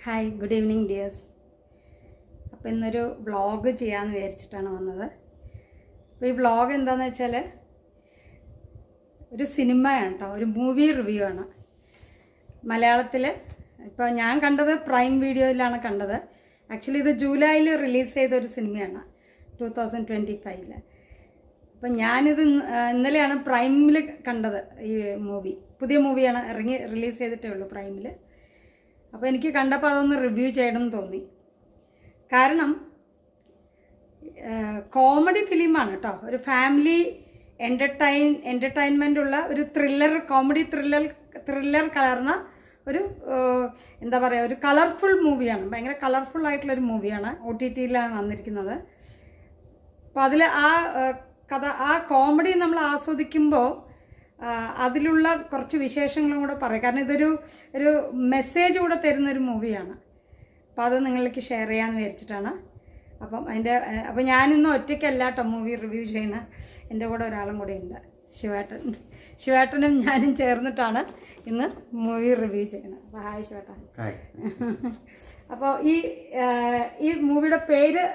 Hi, good evening dears. അപ്പോൾ ഇന്നൊരു vlog ചെയ്യാമെന്ന് വിചാരിച്ചിട്ടാണ് വന്നത്. അപ്പോൾ ഈ വ്ളോഗ് എന്താണെന്ന് വെച്ചാൽ ഒരു സിനിമയാണ് കേട്ടോ, ഒരു മൂവി റിവ്യൂ ആണ്. മലയാളത്തിൽ ഇപ്പോൾ ഞാൻ കണ്ടത് പ്രൈം വീഡിയോയിലാണ് കണ്ടത്. ആക്ച്വലി ഇത് ജൂലൈയിൽ റിലീസ് ചെയ്ത ഒരു സിനിമയാണ്, 2025. അപ്പം ഞാനിത് ഇന്നലെയാണ് പ്രൈമിൽ കണ്ടത്. ഈ മൂവി പുതിയ മൂവിയാണ്, റിലീസ് ചെയ്തിട്ടേ ഉള്ളൂ പ്രൈമിൽ. അപ്പോൾ എനിക്ക് കണ്ടപ്പോൾ അതൊന്ന് റിവ്യൂ ചെയ്യണം എന്ന് തോന്നി. കാരണം കോമഡി ഫിലിമാണ് കേട്ടോ, ഒരു ഫാമിലി എൻ്റർടൈൻമെൻ്റ് ഉള്ള ഒരു കോമഡി ത്രില്ലർ കലർന്ന ഒരു എന്താ പറയുക, ഒരു കളർഫുൾ മൂവിയാണ്. ഭയങ്കര കളർഫുൾ ആയിട്ടുള്ളൊരു മൂവിയാണ്. OTT-യിലാണ് വന്നിരിക്കുന്നത്. അപ്പോൾ അതിൽ ആ കോമഡി നമ്മൾ ആസ്വദിക്കുമ്പോൾ അതിലുള്ള കുറച്ച് വിശേഷങ്ങളും കൂടെ പറയാം. കാരണം ഒരു മെസ്സേജ് കൂടെ തരുന്നൊരു മൂവിയാണ്. അപ്പോൾ അത് നിങ്ങളിലേക്ക് ഷെയർ ചെയ്യാമെന്ന് വിചാരിച്ചിട്ടാണ്. അപ്പോൾ ഞാനിന്ന് ഒറ്റയ്ക്കല്ല കേട്ടോ മൂവി റിവ്യൂ ചെയ്യുന്നത്. എൻ്റെ കൂടെ ഒരാളും കൂടെ ഉണ്ട്, ശിവേട്ടനും ഞാനും ചേർന്നിട്ടാണ് ഇന്ന് മൂവി റിവ്യൂ ചെയ്യുന്നത്. അപ്പോൾ ഹായ് ശിവേട്ടൻ. അപ്പോൾ ഈ മൂവിയുടെ പേര്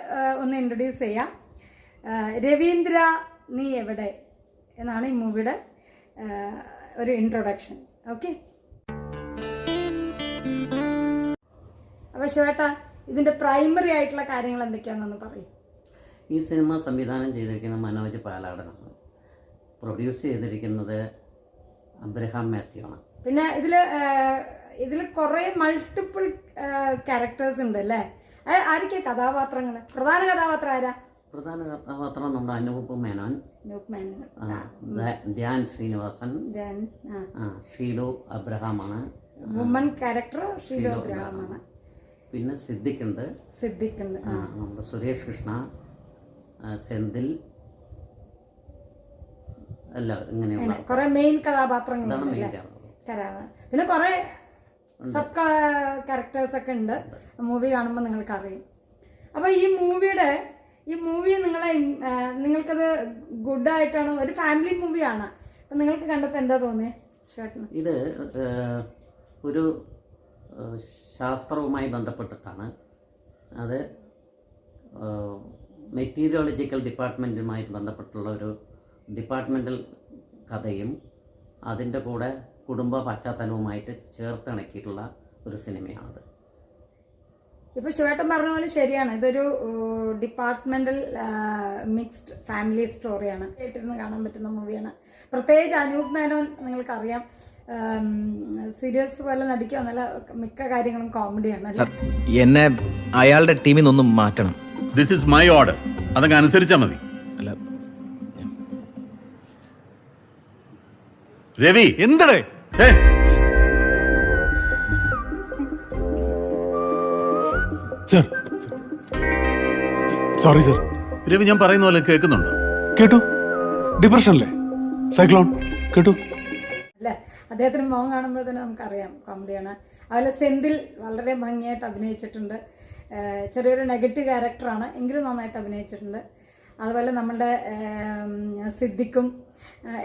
ഒന്ന് ഇൻട്രൊഡ്യൂസ് ചെയ്യാം. രവീന്ദ്ര നീ എവിടെ എന്നാണ് ഈ മൂവിയുടെ ഒരു ഇൻട്രൊഡക്ഷൻ. ഓക്കെ, അപ്പോൾ ശിവേട്ടാ ഇതിൻ്റെ പ്രൈമറി ആയിട്ടുള്ള കാര്യങ്ങൾ എന്തൊക്കെയാണെന്നൊന്ന് പറയും. ഈ സിനിമ സംവിധാനം ചെയ്തിരിക്കുന്ന മനോജ് പാലാടനാണ്. പ്രൊഡ്യൂസ് ചെയ്തിരിക്കുന്നത് അബ്രഹാം മാത്യു ആണ്. പിന്നെ ഇതിൽ കുറേ മൾട്ടിപ്പിൾ ക്യാരക്ടേഴ്സ് ഉണ്ട് അല്ലേ? ആരൊക്കെ കഥാപാത്രങ്ങൾ? പ്രധാന കഥാപാത്രം ആരാ? പ്രധാന കഥാപാത്രം നമ്മുടെ അനൂപ് മേനോൻ, ധ്യാൻ ശ്രീനിവാസൻ, ഷീലു അബ്രഹാമാണ്. വുമൺ ക്യാരക്ടർ ഷീലു അബ്രഹാമാണ്. പിന്നെ സിദ്ദിഖുണ്ട്, നമ്മുടെ സുരേഷ് കൃഷ്ണ, സെന്തിൽ, എല്ലാവരും ഇങ്ങനെയുള്ള കുറെ മെയിൻ കഥാപാത്രങ്ങളാണ്. പിന്നെ കുറെ സബ് ക്യാരക്ടേഴ്സ് ഒക്കെ ഉണ്ട്. മൂവി കാണുമ്പോൾ നിങ്ങൾക്ക് അറിയും. അപ്പോൾ ഈ മൂവി നിങ്ങൾക്കത് ഗുഡായിട്ടാണ്, ഒരു ഫാമിലി മൂവിയാണ്. അപ്പം നിങ്ങൾക്ക് കണ്ടപ്പോൾ എന്താ തോന്നിയത്? ഇത് ഒരു ശാസ്ത്രവുമായി ബന്ധപ്പെട്ടിട്ടാണ്. അത് മെറ്റീരിയോളജിക്കൽ ഡിപ്പാർട്ട്മെൻറ്റുമായി ബന്ധപ്പെട്ടുള്ള ഒരു ഡിപ്പാർട്ട്മെൻ്റൽ കഥയും അതിൻ്റെ കൂടെ കുടുംബ പശ്ചാത്തലവുമായിട്ട് ചേർത്തിണക്കിയിട്ടുള്ള ഒരു സിനിമയാണത്. ഇപ്പോൾ ശിവേട്ടൻ പറഞ്ഞ പോലെ ശരിയാണ്, ഇതൊരു ഡിപ്പാർട്ട്മെൻ്റൽ മിക്സ്ഡ് ഫാമിലി സ്റ്റോറിയാണ്. കേട്ടിരുന്ന് കാണാൻ പറ്റുന്ന മൂവിയാണ്. പ്രത്യേകിച്ച് അനൂപ് മേനോൻ നിങ്ങൾക്കറിയാം, സീരിയസ് പോലെ നടിക്കുക, നല്ല മിക്ക കാര്യങ്ങളും കോമഡിയാണ്. എന്നെ അയാളുടെ ടീമിൽ നിന്നൊന്നും മാറ്റണം. ദിസ് ഇസ് മൈ ഓർഡർ, അതങ്ങ് അനുസരിച്ചാൽ മതി. അല്ല രവി എന്തടേ? Sorry sir. രവി, ഞാൻ പറയുന്ന പോലെ കേൾക്കുന്നുണ്ടോ? കേട്ടു. ഡിപ്രഷനല്ലേ? സൈക്ലോൺ കേട്ടു അല്ലേ? അദ്ദേഹത്തിന് മോഹം കാണുമ്പോൾ തന്നെ നമുക്കറിയാം കോമഡിയാണ്. അതുപോലെ സെന്തിൽ വളരെ ഭംഗിയായിട്ട് അഭിനയിച്ചിട്ടുണ്ട്. ചെറിയൊരു നെഗറ്റീവ് ക്യാരക്ടറാണ്, എങ്കിലും നന്നായിട്ട് അഭിനയിച്ചിട്ടുണ്ട്. അതുപോലെ നമ്മുടെ സിദ്ദിഖും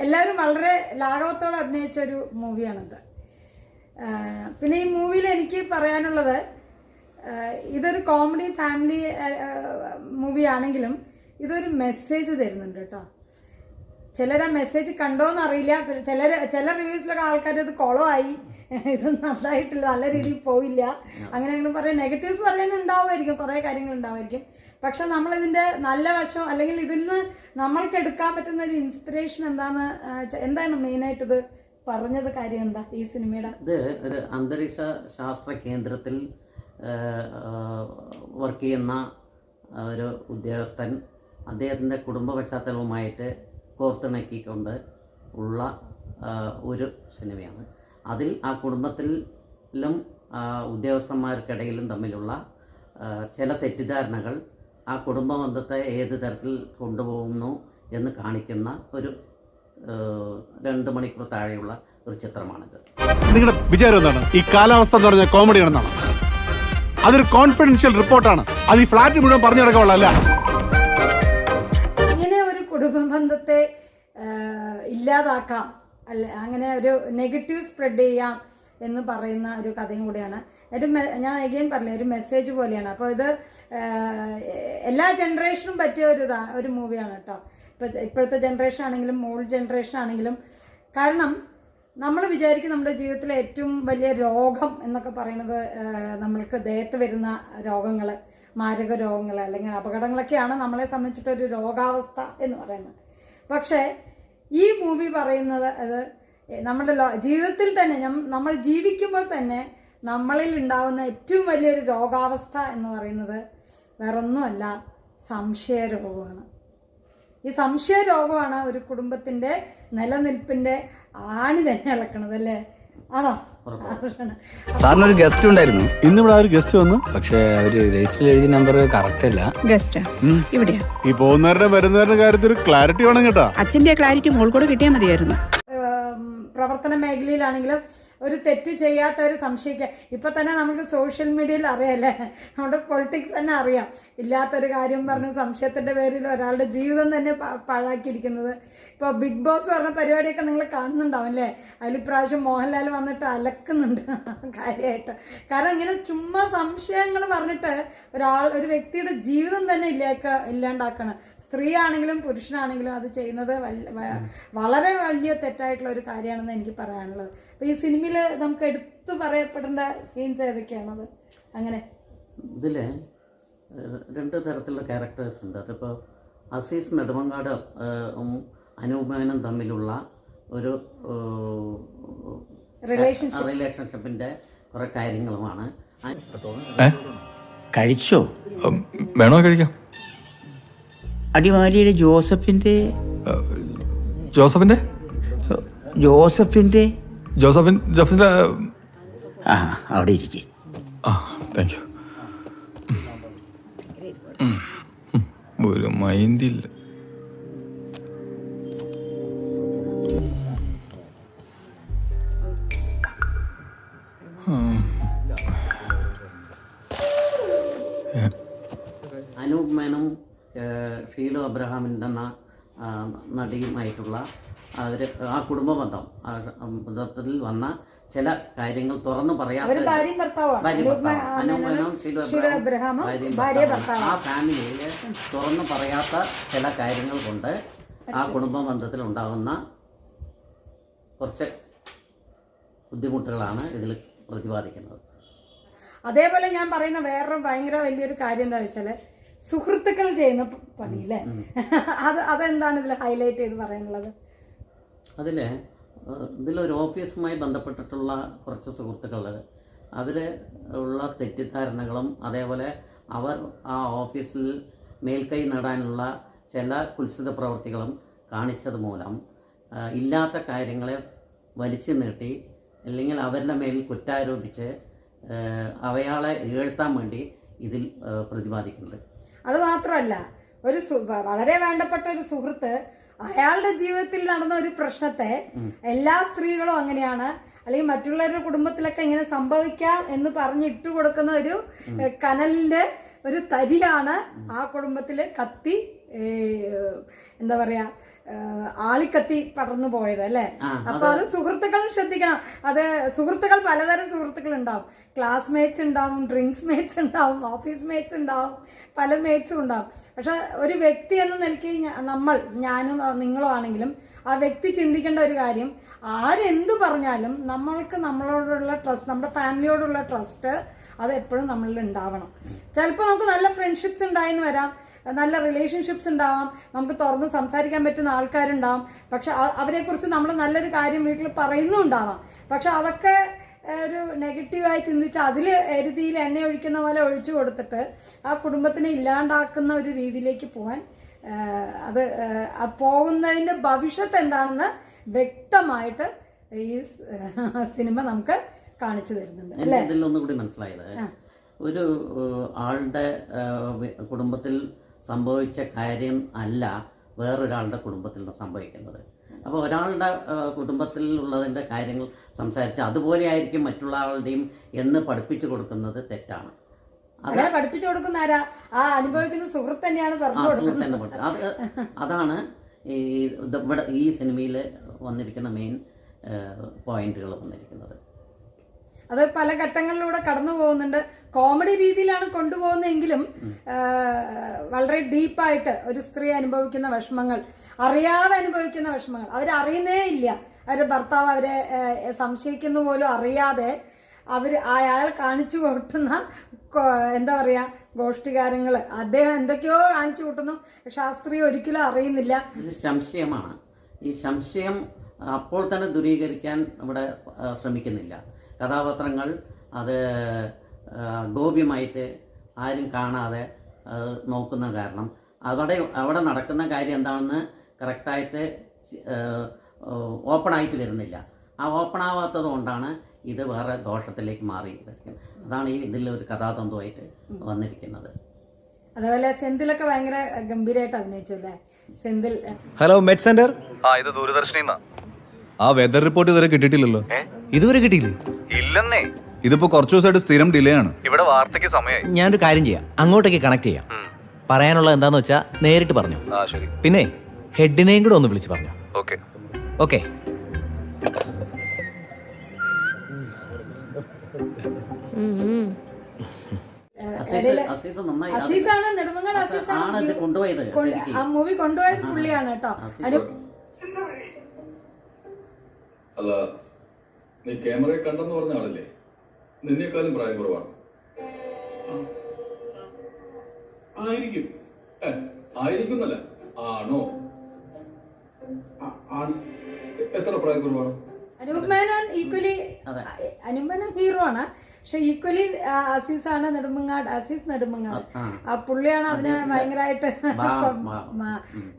എല്ലാവരും വളരെ ലാഘവത്തോടെ അഭിനയിച്ച ഒരു മൂവിയാണിത്. പിന്നെ ഈ മൂവിയിൽ എനിക്ക് പറയാനുള്ളത്, ഇതൊരു കോമഡി ഫാമിലി മൂവിയാണെങ്കിലും ഇതൊരു മെസ്സേജ് തരുന്നുണ്ട് കേട്ടോ. ചിലർ ആ മെസ്സേജ് കണ്ടോയെന്നറിയില്ല. ചില റിവ്യൂസിലൊക്കെ ആൾക്കാർ ഇത് കുളമായി, ഇത് നന്നായിട്ടില്ല, നല്ല രീതിയിൽ പോയില്ല, അങ്ങനെ പറയാം. നെഗറ്റീവ്സ് പറയാനുണ്ടാവുമായിരിക്കും, കുറേ കാര്യങ്ങൾ ഉണ്ടാവുമായിരിക്കും. പക്ഷെ നമ്മളിതിൻ്റെ നല്ല വശം, അല്ലെങ്കിൽ ഇതിൽ നിന്ന് നമ്മൾക്ക് എടുക്കാൻ പറ്റുന്ന ഒരു ഇൻസ്പിറേഷൻ എന്താണ് മെയിനായിട്ട് ഇത് പറഞ്ഞത് കാര്യം എന്താ ഈ സിനിമയുടെ? ഇത് ഒരു അന്തരീക്ഷ ശാസ്ത്ര കേന്ദ്രത്തിൽ വർക്ക് ചെയ്യുന്ന ഒരു ഉദ്യോഗസ്ഥൻ അദ്ദേഹത്തിൻ്റെ കുടുംബ പശ്ചാത്തലവുമായിട്ട് കോർത്തിണക്കിക്കൊണ്ട് ഉള്ള ഒരു സിനിമയാണ്. അതിൽ ആ കുടുംബത്തിലും ഉദ്യോഗസ്ഥന്മാർക്കിടയിലും തമ്മിലുള്ള ചില തെറ്റിദ്ധാരണകൾ ആ കുടുംബ ബന്ധത്തെ ഏത് തരത്തിൽ കൊണ്ടുപോകുന്നു എന്ന് കാണിക്കുന്ന ഒരു 2 മണിക്കൂർ താഴെയുള്ള ഒരു ചിത്രമാണിത്. നിങ്ങളുടെ വിചാരം എന്താണ്? ഈ കാലാവസ്ഥ എന്ന് പറഞ്ഞ കോമഡി ആണെന്നാണ്? അതൊരു കോൺഫിഡൻഷ്യൽ റിപ്പോർട്ടാണ്. അത് ഈ ഫ്ലാറ്റ് മുഴുവൻ പറഞ്ഞു നടക്കാനുള്ള. ഇങ്ങനെ ഒരു കുടുംബ ബന്ധത്തെ ഇല്ലാതാക്കാം, അല്ല അങ്ങനെ ഒരു നെഗറ്റീവ് സ്പ്രെഡ് ചെയ്യാം എന്ന് പറയുന്ന ഒരു കഥയും കൂടിയാണ്. ഞാൻ എഗെയിൻ പറഞ്ഞില്ല, ഒരു മെസ്സേജ് പോലെയാണ്. അപ്പോൾ ഇത് എല്ലാ ജനറേഷനും പറ്റിയ ഒരു മൂവിയാണ് കേട്ടോ. ഇപ്പോഴത്തെ ജനറേഷൻ ആണെങ്കിലും ഓൾഡ് ജനറേഷൻ ആണെങ്കിലും. കാരണം നമ്മൾ വിചാരിക്കും നമ്മുടെ ജീവിതത്തിലെ ഏറ്റവും വലിയ രോഗം എന്നൊക്കെ പറയുന്നത് നമ്മൾക്ക് ദേഹത്ത് വരുന്ന രോഗങ്ങൾ, മാരക രോഗങ്ങൾ അല്ലെങ്കിൽ അപകടങ്ങളൊക്കെയാണ് നമ്മളെ സംബന്ധിച്ചിട്ടൊരു രോഗാവസ്ഥ എന്ന് പറയുന്നത്. പക്ഷേ ഈ മൂവി പറയുന്നത് അത് നമ്മുടെ ജീവിതത്തിൽ തന്നെ നമ്മൾ ജീവിക്കുമ്പോൾ തന്നെ നമ്മളിൽ ഉണ്ടാകുന്ന ഏറ്റവും വലിയൊരു രോഗാവസ്ഥ എന്ന് പറയുന്നത് വേറൊന്നുമല്ല, സംശയരോഗമാണ്. ഈ സംശയരോഗമാണ് ഒരു കുടുംബത്തിൻ്റെ നിലനിൽപ്പിൻ്റെ ആണി തന്നെ ഇളക്കണത്, അല്ലേ? ആണോ? സാറിനൊരു ഗസ്റ്റ് ഉണ്ടായിരുന്നു. ഇന്നിവിടെ ഒരു ഗസ്റ്റ് വന്നു. പക്ഷേ അവര് രജിസ്റ്ററിൽ എഴുതിയ നമ്പർ കറക്റ്റ് അല്ല. ഗസ്റ്റ് ഇവിടെയാ. ഈ പോകുന്നവരുടെ വരുന്നവരുടെ കാര്യത്തിൽ ഒരു ക്ലാരിറ്റി വേണം കേട്ടോ. അച്ഛന്റെ ക്ലാരിറ്റി മോൾ കൂടെ കിട്ടിയാൽ മതിയായിരുന്നു. പ്രവർത്തന മേഖലയിലാണെങ്കിലും ഒരു തെറ്റ് ചെയ്യാത്തവർ സംശയിക്കുക. ഇപ്പം തന്നെ നമുക്ക് സോഷ്യൽ മീഡിയയിൽ അറിയാമല്ലേ, നമ്മുടെ പൊളിറ്റിക്സ് തന്നെ അറിയാം. ഇല്ലാത്തൊരു കാര്യം പറഞ്ഞ് സംശയത്തിൻ്റെ പേരിൽ ഒരാളുടെ ജീവിതം തന്നെ പാഴാക്കിയിരിക്കുന്നത്. ഇപ്പോൾ ബിഗ് ബോസ് പറഞ്ഞ പരിപാടിയൊക്കെ നിങ്ങൾ കാണുന്നുണ്ടാവും അല്ലേ? അതിൽ ഇപ്രാവശ്യം മോഹൻലാൽ വന്നിട്ട് അലക്കുന്നുണ്ട് കാര്യമായിട്ട്. കാരണം ഇങ്ങനെ ചുമ്മാ സംശയങ്ങൾ പറഞ്ഞിട്ട് ഒരു വ്യക്തിയുടെ ജീവിതം തന്നെ ഇല്ലാണ്ടാക്കണം. സ്ത്രീ ആണെങ്കിലും പുരുഷനാണെങ്കിലും അത് ചെയ്യുന്നത് വളരെ വലിയ തെറ്റായിട്ടുള്ള ഒരു കാര്യമാണെന്ന് എനിക്ക് പറയാനുള്ളത്. അപ്പോൾ ഈ സിനിമയിൽ നമുക്ക് എടുത്തു പറയപ്പെടേണ്ട സീൻസ് ഏതൊക്കെയാണത്? അങ്ങനെ ഇതിൽ 2 തരത്തിലുള്ള ക്യാരക്ടേഴ്സ് ഉണ്ട്. അതിപ്പോൾ അസീസ് നെടുമങ്ങാട് അനൂപനും തമ്മിലുള്ള ഒരു റിലേഷൻഷിപ്പിൻ്റെ കുറേ കാര്യങ്ങളുമാണ്. കഴിച്ചോ? വേണോ കഴിക്കാം. അടിമാലിയിലെ ജോസഫിൻ്റെ ആ അവിടെ ഇരിക്കേ. Thank you. ഒരു മൈൻഡില്ല. അനൂപ് മേനും ഷീലു അബ്രഹാമിൻ്റെ എന്ന നടിയുമായിട്ടുള്ള ആ കുടുംബ ബന്ധത്തിൽ വന്ന ചില കാര്യങ്ങൾ തുറന്നു പറയാത്ത ആ ഫാമിലിയിൽ തുറന്നു പറയാത്ത ചില കാര്യങ്ങൾ കൊണ്ട് ആ കുടുംബ ബന്ധത്തിൽ ഉണ്ടാകുന്ന കുറച്ച് ബുദ്ധിമുട്ടുകളാണ് ഇതിൽ പ്രതിപാദിക്കുന്നത്. അതേപോലെ ഞാൻ പറയുന്ന വേറൊരു ഭയങ്കര വലിയൊരു കാര്യം എന്താ വെച്ചാൽ സുഹൃത്തുക്കൾ ചെയ്യുന്ന പണിയില്ലേ, അതെന്താണ് ഇതിൽ ഹൈലൈറ്റ് ചെയ്ത് പറയാനുള്ളത്? ഇതിലൊരു ഓഫീസുമായി ബന്ധപ്പെട്ടിട്ടുള്ള കുറച്ച് സുഹൃത്തുക്കൾ, അവർ ഉള്ള തെറ്റിദ്ധാരണകളും അതേപോലെ അവർ ആ ഓഫീസിൽ മേൽക്കൈ നേടാനുള്ള ചില കുത്സിത പ്രവൃത്തികളും കാണിച്ചത് മൂലം ഇല്ലാത്ത കാര്യങ്ങളെ വലിച്ചു നീട്ടി അല്ലെങ്കിൽ അവരുടെ മേൽ കുറ്റാരോപിച്ച് അവയാളെ ഇകഴ്ത്താൻ വേണ്ടി ഇതിൽ പ്രതിപാദിക്കുന്നുണ്ട്. അതുമാത്രമല്ല, വളരെ വേണ്ടപ്പെട്ട ഒരു സുഹൃത്ത് അയാളുടെ ജീവിതത്തിൽ നടന്ന ഒരു പ്രശ്നത്തെ എല്ലാ സ്ത്രീകളും അങ്ങനെയാണ് അല്ലെങ്കിൽ മറ്റുള്ളവരുടെ കുടുംബത്തിലൊക്കെ ഇങ്ങനെ സംഭവിക്കാം എന്ന് പറഞ്ഞിട്ട് കൊടുക്കുന്ന ഒരു കനലിന്റെ ഒരു തരിയാണ് ആ കുടുംബത്തിൽ കത്തി എന്താ പറയാ ആളിക്കത്തി പടർന്നു പോയത് അല്ലേ? അപ്പൊ അത് സുഹൃത്തുക്കളും ശ്രദ്ധിക്കണം. അത് സുഹൃത്തുക്കൾ പലതരം സുഹൃത്തുക്കൾ ഉണ്ടാവും. ക്ലാസ്മേറ്റ്സ് ഉണ്ടാവും, ഡ്രിങ്ക്സ് മേറ്റ്സ് ഉണ്ടാവും, ഓഫീസ് മേറ്റ്സ് ഉണ്ടാവും, പല മേറ്റ്സും ഉണ്ടാവും. പക്ഷെ ഒരു വ്യക്തി എന്ന നിലയ്ക്ക് ഞാനും നിങ്ങളോ ആണെങ്കിലും ആ വ്യക്തി ചിന്തിക്കേണ്ട ഒരു കാര്യം, ആരെന്തു പറഞ്ഞാലും നമ്മൾക്ക് നമ്മളോടുള്ള ട്രസ്റ്റ്, നമ്മുടെ ഫാമിലിയോടുള്ള ട്രസ്റ്റ് അത് എപ്പോഴും നമ്മളിൽ ഉണ്ടാവണം. ചിലപ്പോൾ നമുക്ക് നല്ല ഫ്രണ്ട്ഷിപ്സ് ഉണ്ടായെന്ന് വരാം, നല്ല റിലേഷൻഷിപ്സ് ഉണ്ടാവാം, നമുക്ക് തുറന്ന് സംസാരിക്കാൻ പറ്റുന്ന ആൾക്കാരുണ്ടാവാം. പക്ഷെ അവരെക്കുറിച്ച് നമ്മൾ നല്ലൊരു കാര്യം വീട്ടിൽ പറയുന്നുണ്ടാവാം. പക്ഷെ അതൊക്കെ ഒരു നെഗറ്റീവായി ചിന്തിച്ച് അതിൽ എരുതിയിൽ എണ്ണ ഒഴിക്കുന്ന പോലെ ഒഴിച്ചു കൊടുത്തിട്ട് ആ കുടുംബത്തിനെ ഇല്ലാണ്ടാക്കുന്ന ഒരു രീതിയിലേക്ക് പോകാൻ അത് പോകുന്നതിൻ്റെ ഭവിഷ്യത്ത് എന്താണെന്ന് വ്യക്തമായിട്ട് ഈ സിനിമ നമുക്ക് കാണിച്ചു തരുന്നുണ്ട്. ഇതിലൊന്നും കൂടി മനസ്സിലായത്, ഒരു ആളുടെ കുടുംബത്തിൽ സംഭവിച്ച കാര്യം അല്ല വേറൊരാളുടെ കുടുംബത്തിൽ സംഭവിക്കുന്നത്. അപ്പോൾ ഒരാളുടെ കുടുംബത്തിൽ ഉള്ളതിൻ്റെ കാര്യങ്ങൾ സംസാരിച്ച് അതുപോലെ ആയിരിക്കും മറ്റുള്ള ആളുടെയും എന്ന് പഠിപ്പിച്ചു കൊടുക്കുന്നത് തെറ്റാണ്. അങ്ങനെ പഠിപ്പിച്ചു കൊടുക്കുന്ന ആരാ? ആ അനുഭവിക്കുന്ന സുഹൃത്ത് തന്നെയാണ് പറഞ്ഞു കൊടുക്കുന്നത്. അതാണ് ഈ സിനിമയിൽ വന്നിരിക്കുന്ന മെയിൻ പോയിന്റുകൾ വന്നിരിക്കുന്നത്. അത് പല ഘട്ടങ്ങളിലൂടെ കടന്നു പോകുന്നുണ്ട്. കോമഡി രീതിയിലാണ് കൊണ്ടുപോകുന്നതെങ്കിലും വളരെ ഡീപ്പായിട്ട് ഒരു സ്ത്രീ അനുഭവിക്കുന്ന വിഷമങ്ങൾ, അറിയാതെ അനുഭവിക്കുന്ന വിഷമങ്ങൾ, അവരറിയുന്നേ ഇല്ല. അവരുടെ ഭർത്താവ് അവരെ സംശയിക്കുന്ന പോലും അറിയാതെ അയാൾ കാണിച്ചു കൂട്ടുന്ന എന്താ പറയുക ഗോഷ്ഠികാരങ്ങൾ, അദ്ദേഹം എന്തൊക്കെയോ കാണിച്ചു കൂട്ടുന്നു. പക്ഷെ ആ സ്ത്രീ ഒരിക്കലും അറിയുന്നില്ല. ഇത് സംശയമാണ്. ഈ സംശയം അപ്പോൾ തന്നെ ദൂരീകരിക്കാൻ ഇവിടെ ശ്രമിക്കുന്നില്ല. കഥാപാത്രങ്ങൾ അത് ഗോപ്യമായിട്ട് ആരും കാണാതെ നോക്കുന്ന കാരണം അവിടെ നടക്കുന്ന കാര്യം എന്താണെന്ന് കറക്റ്റായിട്ട് ഓപ്പണായിട്ട് വരുന്നില്ല. ആ ഓപ്പൺ ആവാത്തത് കൊണ്ടാണ് ഇത് വേറെ ദോഷത്തിലേക്ക് മാറിയിരിക്കുന്നത്. അതാണ് ഈ ഇതിലൊരു കഥാതന്തുവായിട്ട് വന്നിരിക്കുന്നത്. അതുപോലെ സെന്തിലൊക്കെ ഭയങ്കര ഗംഭീരമായിട്ട് അഭിനയിച്ചു അല്ലേ സെന്തിൽ? ഹലോ മെഡ് സെന്റർ. ഇത് ദൂരദർശനിന്നാ. ആ വെതർ റിപ്പോർട്ട് ഇതുവരെ കിട്ടിയിട്ടില്ലല്ലോ. ഇതുവരെ കിട്ടിയില്ലേ? ഇല്ലെന്നേ. ഇതിപ്പോ കുറച്ചു ദിവസമായിട്ട് സ്ഥിരം ഡിലേ ആണ്. ഇവിടെ വാർത്തയ്ക്ക് സമയമായി. ഞാനൊരു കാര്യം ചെയ്യാം, അങ്ങോട്ടേക്ക് കണക്ട് ചെയ്യാം. പറയാനുള്ളത് എന്താന്ന് വെച്ചാ നേരിട്ട് പറഞ്ഞു. ശരി. പിന്നെ ഹെഡിനെയും കൂടെ ഒന്ന് വിളിച്ച് പറഞ്ഞു. Okay okay. അസീസാണ് നെടുമങ്ങാട് അസീസാണ് കൊണ്ടുപോയത്. ആ മൂവി കൊണ്ടുപോയത് പുള്ളിയാണ് കേട്ടോ. അല്ല, നീ ക്യാമറയെ കണ്ടെന്ന് പറഞ്ഞ ആളല്ലേ? നിന്നേക്കാളും പ്രായം കുറവാണ്. ആയിരിക്കും. ആയിരിക്കുന്നല്ല, ആണോ? എത്ര പ്രായം കുറവാണ്? അനൂപ് മേനോൻ ഈക്വലി, അനൂപ് മേനോൻ ഹീറോ ആണ്. പക്ഷെ ഈക്വലി അസീസാണ് നെടുമങ്ങാട്, അസീസ് നെടുമങ്ങാട്. ആ പുള്ളിയാണ് അതിന് ഭയങ്കരമായിട്ട്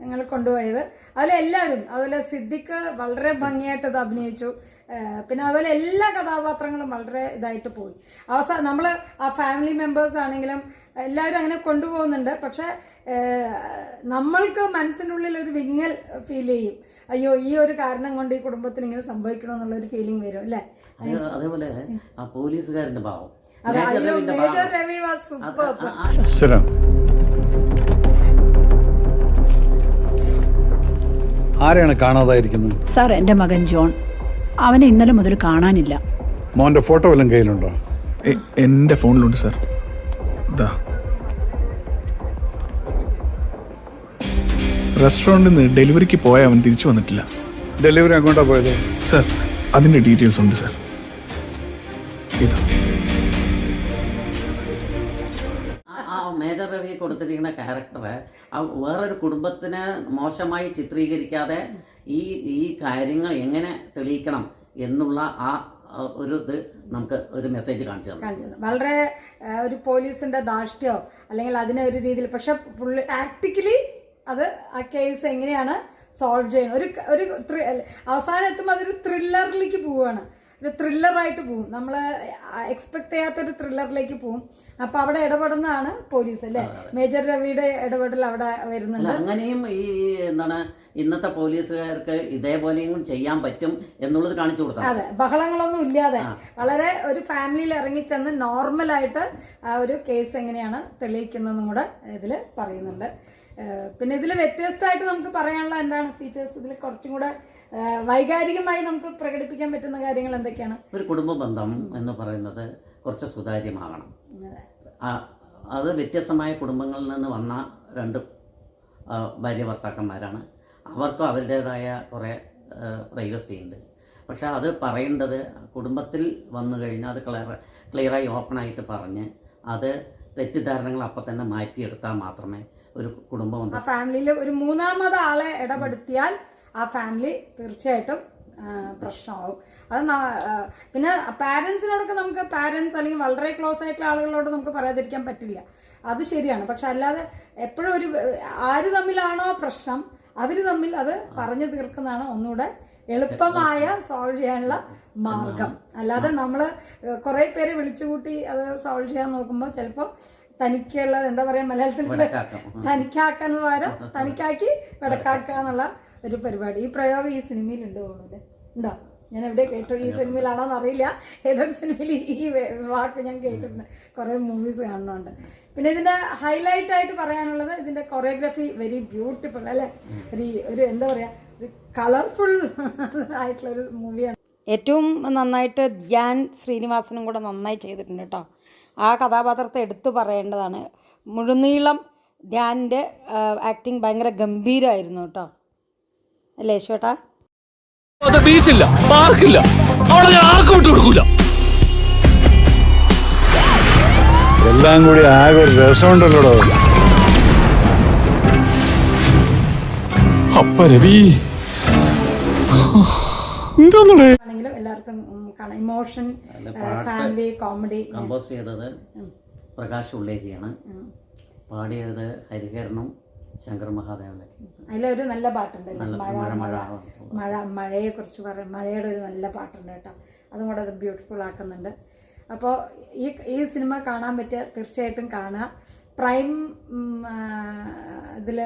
ഞങ്ങൾ കൊണ്ടുപോയത്. അതുപോലെ എല്ലാവരും, അതുപോലെ സിദ്ദിഖ് വളരെ ഭംഗിയായിട്ട് ഇത് അഭിനയിച്ചു. പിന്നെ അതുപോലെ എല്ലാ കഥാപാത്രങ്ങളും വളരെ ഇതായിട്ട് പോയി. അവസാനം നമ്മൾ ആ ഫാമിലി മെമ്പേഴ്സ് ആണെങ്കിലും എല്ലാവരും അങ്ങനെ കൊണ്ടുപോകുന്നുണ്ട്. പക്ഷെ നമ്മൾക്ക് മനസ്സിനുള്ളിൽ ഒരു വിങ്ങൽ ഫീൽ ചെയ്യും. അയ്യോ, ഈ ഒരു കാരണം കൊണ്ട് ഈ കുടുംബത്തിന് ഇങ്ങനെ സംഭവിക്കണമെന്നുള്ളൊരു ഫീലിംഗ് വരും അല്ലേ? അതേപോലെ ആ പോലീസുകാരന്റെ ഭാവം, മേജർ രവി വാസ് സൂപ്പർ. ആരെയാണ് കാണാതായിരിക്കുന്നത്? സാർ, എൻ്റെ മകൻ ജോൺ. അവനെ ഇന്നലെ മുതൽ കാണാനില്ല. മോന്റെ ഫോട്ടോ വല്ലതും കയ്യിലുണ്ടോ? എൻ്റെ ഫോണിലുണ്ട് സാർ. റെസ്റ്റോറൻറ്റിൽ നിന്ന് ഡെലിവറിക്ക് പോയ അവൻ തിരിച്ചു വന്നിട്ടില്ല. ഡെലിവറി എങ്ങോട്ടാ പോയത്? സാർ, അതിൻ്റെ ഡീറ്റെയിൽസ് ഉണ്ട് സാർ. ഇതാ ആ മേജർ രവി കൊടുത്തിരിക്കുന്ന ക്യാരക്ടറെ വേറൊരു കുടുംബത്തിനെ മോശമായി ചിത്രീകരിക്കാതെ ഈ കാര്യങ്ങൾ എങ്ങനെ തെളിയിക്കണം എന്നുള്ള ആ ഒരു ഇത് നമുക്ക് ഒരു മെസ്സേജ് കാണിച്ചു തന്നു. വളരെ ഒരു പോലീസിന്റെ ധാർഷ്ട്യമോ അല്ലെങ്കിൽ അതിനെ ഒരു രീതിയിൽ, പക്ഷെ പുള്ളി ടാക്ടിക്കലി അത് ആ കേസ് എങ്ങനെയാണ് സോൾവ് ചെയ്യുന്നത്, ഒരു അവസാനം എത്തുമ്പോൾ അതൊരു ത്രില്ലറിലേക്ക് പോവുകയാണ്. ഒരു ത്രില്ലറായിട്ട് പോവും, നമ്മൾ എക്സ്പെക്ട് ചെയ്യാത്തൊരു ത്രില്ലറിലേക്ക് പോവും. അപ്പൊ അവിടെ ഇടപെടുന്നതാണ് പോലീസ് അല്ലേ? മേജർ രവിയുടെ ഇടപെടൽ അവിടെ വരുന്നുണ്ട്. അങ്ങനെയും ഈ എന്താണ് ഇന്നത്തെ പോലീസുകാർക്ക് ഇതേപോലെയും ചെയ്യാൻ പറ്റും എന്നുള്ളത് കാണിച്ചു കൊടുത്താൽ. അതെ, ബഹളങ്ങളൊന്നും ഇല്ലാതെ വളരെ ഒരു ഫാമിലിയിൽ ഇറങ്ങിച്ചെന്ന് നോർമലായിട്ട് ആ ഒരു കേസ് എങ്ങനെയാണ് തെളിയിക്കുന്നതെന്നും കൂടെ ഇതിൽ പറയുന്നുണ്ട്. പിന്നെ ഇതിൽ വ്യത്യസ്തമായിട്ട് നമുക്ക് പറയാനുള്ള എന്താണ് ഫീച്ചേഴ്സ്, ഇതിൽ കുറച്ചും കൂടെ വൈകാരികമായി നമുക്ക് പ്രകടിപ്പിക്കാൻ പറ്റുന്ന കാര്യങ്ങൾ എന്തൊക്കെയാണ്? ഒരു കുടുംബ ബന്ധം എന്ന് പറയുന്നത് കുറച്ച് സുതാര്യമാകണം. അത് വ്യത്യസ്തമായ കുടുംബങ്ങളിൽ നിന്ന് വന്ന രണ്ട് ഭാര്യ ഭർത്താക്കന്മാരാണ്. അവർക്കും അവരുടേതായ കുറേ പ്രൈവസി ഉണ്ട്. പക്ഷെ അത് പറയേണ്ടത് കുടുംബത്തിൽ വന്നു കഴിഞ്ഞാൽ അത് ക്ലിയറായി ഓപ്പണായിട്ട് പറഞ്ഞ് അത് തെറ്റിദ്ധാരണകൾ അപ്പം തന്നെ മാറ്റിയെടുത്താൽ മാത്രമേ ഒരു കുടുംബം, ആ ഫാമിലിയിൽ ഒരു മൂന്നാമത് ആളെ ഇടപെടുത്തിയാൽ ആ ഫാമിലി തീർച്ചയായിട്ടും പ്രശ്നമാവും. അത് പിന്നെ പാരൻസിനോടൊക്കെ നമുക്ക് പാരൻസ് അല്ലെങ്കിൽ വളരെ ക്ലോസ് ആയിട്ടുള്ള ആളുകളോട് നമുക്ക് പറയാതിരിക്കാൻ പറ്റില്ല, അത് ശരിയാണ്. പക്ഷെ അല്ലാതെ എപ്പോഴും ഒരു ആര് തമ്മിലാണോ പ്രശ്നം അവർ തമ്മിൽ അത് പറഞ്ഞു തീർക്കുന്നതാണ് ഒന്നുകൂടെ എളുപ്പമായ സോൾവ് ചെയ്യാനുള്ള മാർഗം. അല്ലാതെ നമ്മൾ കുറേ പേരെ വിളിച്ചുകൂട്ടി അത് സോൾവ് ചെയ്യാൻ നോക്കുമ്പോൾ ചിലപ്പോൾ തനിക്കുള്ളത് എന്താ പറയുക മലയാളത്തിൽ തനിക്കാക്കാന്ന് പകരം തനിക്കാക്കി വെടക്കാക്കുക എന്നുള്ള ഒരു പരിപാടി, ഈ പ്രയോഗം ഈ സിനിമയിലുണ്ട് തോന്നുന്നത്. ഉണ്ടോ? ഞാൻ എവിടെ കേട്ടു, ഈ സിനിമയിലാണോന്ന് അറിയില്ല, ഏതൊരു സിനിമയിൽ ഈ വാക്ക് ഞാൻ കേട്ടിട്ടുണ്ട്, കുറേ മൂവീസ് കാണുന്നുണ്ട്. പിന്നെ ഇതിൻ്റെ ഹൈലൈറ്റ് ആയിട്ട് പറയാനുള്ളത് ഇതിൻ്റെ കൊറിയോഗ്രാഫി വെരി ബ്യൂട്ടിഫുൾ അല്ലേ? ഒരു എന്താ പറയുക, ഒരു കളർഫുൾ ആയിട്ടുള്ളൊരു മൂവിയാണ്. ഏറ്റവും നന്നായിട്ട് ധ്യാൻ ശ്രീനിവാസനും കൂടെ നന്നായി ചെയ്തിട്ടുണ്ട് കേട്ടോ. ആ കഥാപാത്രത്തെ എടുത്തു പറയേണ്ടതാണ്. മുഴുനീളം ധ്യാനിൻ്റെ ആക്ടിങ് ഭയങ്കര ഗംഭീരമായിരുന്നു കേട്ടോ. അല്ലേ യേശുവേട്ടാ? ബീച്ചില്ല, പാർക്കില്ല, അവിടെ ഞാൻ ആർക്കും വിട്ടു കൊടുക്കൂല. എല്ലാം കൂടി ആകെ ഒരു രസമുണ്ടല്ലോ. അപ്പ രവി ആണെങ്കിലും എല്ലാവർക്കും കാണാം. Emotion, family, comedy. കമ്പോസ് ചെയ്തത് പ്രകാശ് ഉള്ളേരിയാണ്, പാടിയത് ഹരിഹരനും ശങ്കർ മഹാദേവനും. അതിലൊരു നല്ല പാട്ടുണ്ട്, മഴയെക്കുറിച്ച് പറയും. മഴയുടെ ഒരു നല്ല പാട്ടുണ്ട് കേട്ടോ. അതും കൂടെ അത് ബ്യൂട്ടിഫുൾ ആക്കുന്നുണ്ട്. അപ്പോൾ ഈ സിനിമ കാണാൻ പറ്റിയ തീർച്ചയായിട്ടും കാണുക. പ്രൈം ഇതിൽ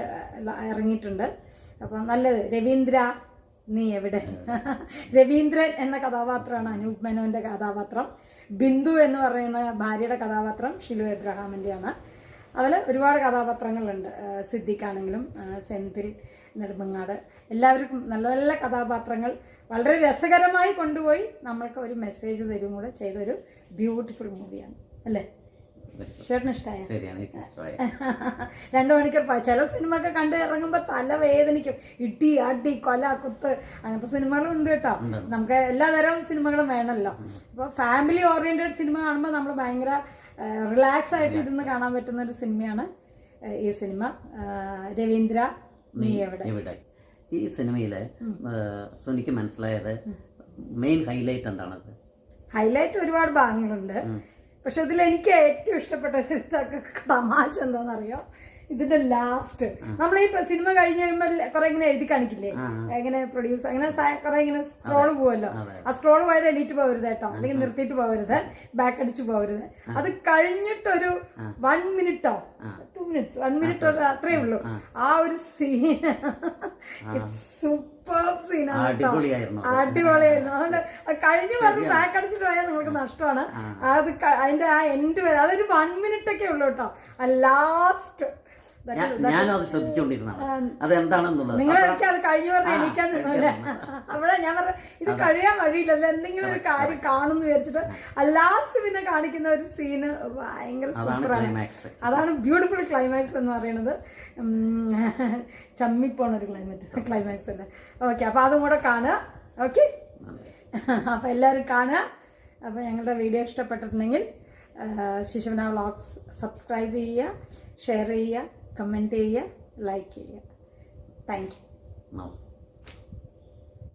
ഇറങ്ങിയിട്ടുണ്ട്. അപ്പം നല്ലത്. രവീന്ദ്ര നീ എവിടെ? രവീന്ദ്രൻ എന്ന കഥാപാത്രമാണ് അനൂപ് മേനോൻ്റെ കഥാപാത്രം. ബിന്ദു എന്ന് പറയുന്ന ഭാര്യയുടെ കഥാപാത്രം ഷിലു എബ്രഹാമിൻ്റെയാണ്. അതിൽ ഒരുപാട് കഥാപാത്രങ്ങളുണ്ട്. സിദ്ദിഖാണെങ്കിലും സെന്തിൽ, നെടുമങ്ങാട്, എല്ലാവർക്കും നല്ല നല്ല കഥാപാത്രങ്ങൾ വളരെ രസകരമായി കൊണ്ടുപോയി നമ്മൾക്ക് ഒരു മെസ്സേജ് തരും കൂടെ ചെയ്തൊരു ബ്യൂട്ടിഫുൾ മൂവിയാണ് അല്ലേ? ചേട്ടന് ഇഷ്ടമായ? 2 മണിക്കൂർ ചില സിനിമ ഒക്കെ കണ്ട് ഇറങ്ങുമ്പോൾ തല വേദനിക്കും. ഇടി, അടി, കൊല, കുത്ത്, അങ്ങനത്തെ സിനിമകളും ഉണ്ട് കേട്ടോ. നമുക്ക് എല്ലാ തരം സിനിമകളും വേണമല്ലോ. അപ്പോൾ ഫാമിലി ഓറിയൻറ്റഡ് സിനിമ കാണുമ്പോൾ നമ്മൾ ഭയങ്കര റിലാക്സ് ആയിട്ട് ഇരുന്ന് കാണാൻ പറ്റുന്ന ഒരു സിനിമയാണ് ഈ സിനിമ. രവീന്ദ്ര നീ എവിടെ? ഈ സിനിമയിൽ സുനിക്ക് മനസ്സിലായത് മെയിൻ ഹൈലൈറ്റ് എന്താണത്? ഹൈലൈറ്റ് ഒരുപാട് ഭാഗങ്ങളുണ്ട്. പക്ഷെ ഇതിൽ എനിക്ക് ഏറ്റവും ഇഷ്ടപ്പെട്ട ഒരു തമാശ എന്താണെന്നറിയോ? ഇതിന്റെ ലാസ്റ്റ് നമ്മൾ ഈ സിനിമ കഴിഞ്ഞ് കഴിയുമ്പോൾ കുറെ ഇങ്ങനെ എഴുതി കാണിക്കില്ലേ, എങ്ങനെ പ്രൊഡ്യൂസ്, അങ്ങനെ കുറെ ഇങ്ങനെ സ്ക്രോള് പോവല്ലോ. ആ സ്ക്രോള് പോയത് എണീറ്റ് പോകരുത് കേട്ടോ, അല്ലെങ്കിൽ നിർത്തിയിട്ട് പോകരുത്, ബാക്ക് അടിച്ച് പോകരുത്. അത് കഴിഞ്ഞിട്ടൊരു 1 മിനിറ്റോ 2 മിനിറ്റ്സ് 1 മിനിറ്റോ അത്രേ ഉള്ളൂ. ആ ഒരു സീൻ സൂപ്പർ സീനാണ് കേട്ടോ, അടിപൊളിയായിരുന്നു. അതുകൊണ്ട് കഴിഞ്ഞു പറഞ്ഞ് ബാക്ക് അടിച്ചിട്ട് പോയാൽ നിങ്ങൾക്ക് നഷ്ടമാണ്. അത് അതിന്റെ ആ എൻഡ് വരെ അതൊരു 1 മിനിറ്റ് ഒക്കെ ഉള്ളൂ കേട്ടോ. ആ ലാസ്റ്റ് ഞാനും അത് ശ്രദ്ധിച്ചുകൊണ്ടിരുന്നതാണ് അതെന്താണെന്നുള്ളത്. നിങ്ങൾ എനിക്ക് അത് കഴിഞ്ഞു പറഞ്ഞ് എണീക്കാൻ നിന്നല്ലേ? അവിടെ ഞാൻ പറഞ്ഞ ഇത് കഴിയാൻ വഴിയില്ലല്ലോ, എന്തെങ്കിലും ഒരു കാര്യം കാണുമെന്ന് വിചാരിച്ചിട്ട് ലാസ്റ്റ് പിന്നെ കാണിക്കുന്ന ഒരു സീന് ഭയങ്കര സൂപ്പറാണ്. അതാണ് ബ്യൂട്ടിഫുൾ ക്ലൈമാക്സ് എന്ന് പറയുന്നത്. ചമ്മിപ്പോണ ഒരു ക്ലൈമാക്സ് അല്ലേ? ഓക്കെ, അപ്പോൾ അതും കൂടെ കാണുക. ഓക്കെ, അപ്പോൾ എല്ലാവരും കാണുക. അപ്പോൾ ഞങ്ങളുടെ വീഡിയോ ഇഷ്ടപ്പെട്ടിട്ടുണ്ടെങ്കിൽ ശിശുവന വ്ളോഗ്സ് സബ്സ്ക്രൈബ് ചെയ്യുക, ഷെയർ ചെയ്യുക, കമൻറ്റ് ചെയ്യുക, ലൈക്ക് ചെയ്യുക. Thank you. നമസ്കാരം.